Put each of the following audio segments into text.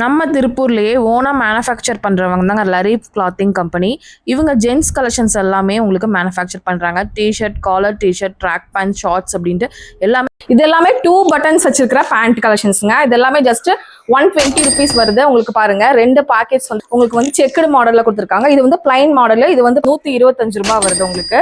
நம்ம திருப்பூர்லேயே ஓனாக மேனுஃபேக்சர் பண்ணுறவங்க தாங்க லரீஃப் கிளாத்திங் கம்பெனி. இவங்க ஜென்ஸ் கலெக்ஷன்ஸ் எல்லாமே உங்களுக்கு மேனுஃபேக்சர் பண்ணுறாங்க. T-shirt, collar t-shirt, track pant, shorts அப்படின்ட்டு எல்லாமே. இது எல்லாமே 2 பட்டன்ஸ் வச்சிருக்கிற பேண்ட் கலெக்ஷன்ஸுங்க. இது எல்லாமே ஜஸ்ட் 120 rupees வருது. உங்களுக்கு பாருங்க 2 பாக்கெட்ஸ் வந்து உங்களுக்கு வந்து செக்குடு மாடல்ல கொடுத்துருக்காங்க. இது வந்து பிளைன் மாடல். இது வந்து 125 ரூபாய் வருது உங்களுக்கு.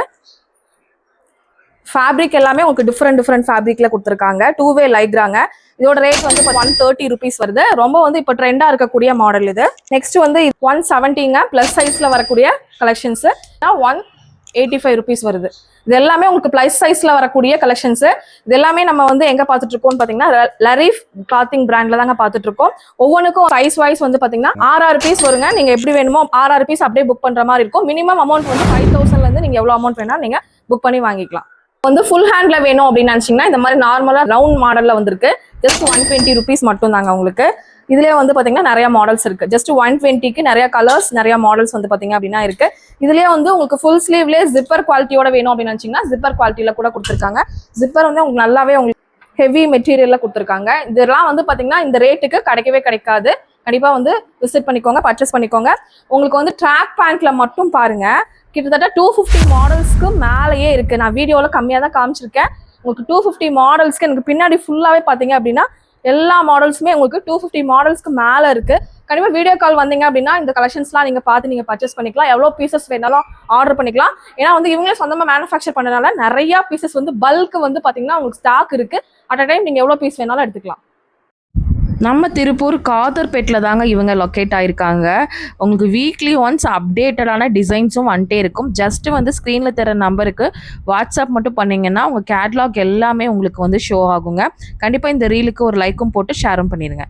ஃபேப்ரிக் எல்லாமே உங்களுக்கு டிஃப்ரெண்ட் ஃபேப்ரிக்ல கொடுத்துருக்காங்க. 2-வே லைக்ராங்க. இதோட ரேட் வந்து 130 rupees வருது. ரொம்ப வந்து இப்போ ட்ரெண்டா இருக்கக்கூடிய மாடல் இது. நெக்ஸ்ட் வந்து 170ங்க பிளஸ் சைஸ்ல வரக்கூடிய கலெக்ஷன்ஸ் 185 rupees வருது. இது எல்லாமே உங்களுக்கு பிளஸ் சைஸ்ல வரக்கூடிய கலெக்ஷன்ஸ். இது எல்லாமே நம்ம வந்து எங்க பாத்துட்டு இருக்கோம்னு பாத்தீங்கன்னா லரீஃப் கிளாத்திங் பிராண்ட்ல தாங்க பாத்துட்டு இருக்கோம். ஒவ்வொன்றுக்கும் சைஸ் வைஸ் வந்து பாத்தீங்கன்னா 6 பீஸ் வருங்க. நீங்க எப்படி வேணுமோ 6 பீஸ் அப்படியே புக் பண்ற மாதிரி இருக்கும். மினிமம் அமௌண்ட் வந்து 5000ல இருந்து நீங்க எவ்வளவு அமௌண்ட் வேணா நீங்க புக் பண்ணி வாங்கிக்கலாம். வந்து ஃபுல் ஹேண்ட்ல வேணும் அப்படின்னு நினைச்சீங்கன்னா இந்த மாதிரி நார்மலா ரவுண்ட் மாடல்ல வந்திருக்கு. ஜஸ்ட் 120 rupees மட்டும் தாங்க உங்களுக்கு. இதுலயே வந்து பாத்தீங்கன்னா நிறைய மாடல்ஸ் இருக்கு. ஜஸ்ட் 120க்கு நிறைய கலர்ஸ், நிறைய மாடல்ஸ் வந்து பாத்தீங்க அப்படின்னா இருக்கு. இதுலயே வந்து உங்களுக்கு ஃபுல் ஸ்லீவ்லயே ஜிப்பர் குவாலிட்டியோட வேணும் அப்படின்னு நினைச்சீங்கன்னா ஜிப்பர் குவாலிட்டியில கூட கொடுத்துருக்காங்க. ஜிப்பர் வந்து உங்களுக்கு நல்லாவே உங்களுக்கு ஹெவி மெட்டீரியல்ல கொடுத்துருக்காங்க. இதெல்லாம் வந்து பாத்தீங்கன்னா இந்த ரேட்டுக்கு கிடைக்கவே கிடைக்காது. கண்டிப்பா வந்து விசிட் பண்ணிக்கோங்க, பர்ச்சேஸ் பண்ணிக்கோங்க. உங்களுக்கு வந்து ட்ராக் பேண்ட்ல மட்டும் பாருங்க கிட்டத்தட்ட 250 மாடல்ஸ்க்கு மேலேயே இருக்கு. நான் வீடியோல கம்மியா தான் காமிச்சிருக்கேன். உங்களுக்கு 250 மாடல்ஸ்க்கு எனக்கு பின்னாடி ஃபுல்லாவே பாத்தீங்க அப்படின்னா எல்லா மாடல்ஸுமே உங்களுக்கு 250 மாடல்ஸ்க்கு மேல இருக்கு. கண்டிப்பா வீடியோ கால் வந்தீங்க அப்படின்னா இந்த கலெக்ஷன்ஸ்லாம் நீங்க பார்த்து நீங்க பர்ச்சேஸ் பண்ணிக்கலாம். எவ்வளவு பீசஸ் வேணாலும் ஆர்டர் பண்ணிக்கலாம். ஏன்னா வந்து இவங்களே சொந்தமா மேனுஃபேக்சர் பண்ணனால நிறைய பீசஸ் வந்து பல்க் வந்து பாத்தீங்கன்னா உங்களுக்கு ஸ்டாக் இருக்கு. அட் அ டைம் நீங்க எவ்வளவு பீஸ் வேணாலும் எடுத்துக்கலாம். நம்ம திருப்பூர் காதர்பேட்டில் தாங்க இவங்க லொக்கேட் ஆகிருக்காங்க. உங்களுக்கு வீக்லி ஒன்ஸ் அப்டேட்டடான டிசைன்ஸும் வந்துட்டே இருக்கும். ஜஸ்ட்டு வந்து ஸ்க்ரீனில் தர நம்பருக்கு வாட்ஸ்அப் மட்டும் பண்ணிங்கன்னா உங்கள் கேட்லாக் எல்லாமே உங்களுக்கு வந்து ஷோ ஆகுங்க. கண்டிப்பாக இந்த ரீலுக்கு ஒரு லைக்கும் போட்டு ஷேரும் பண்ணிடுங்க.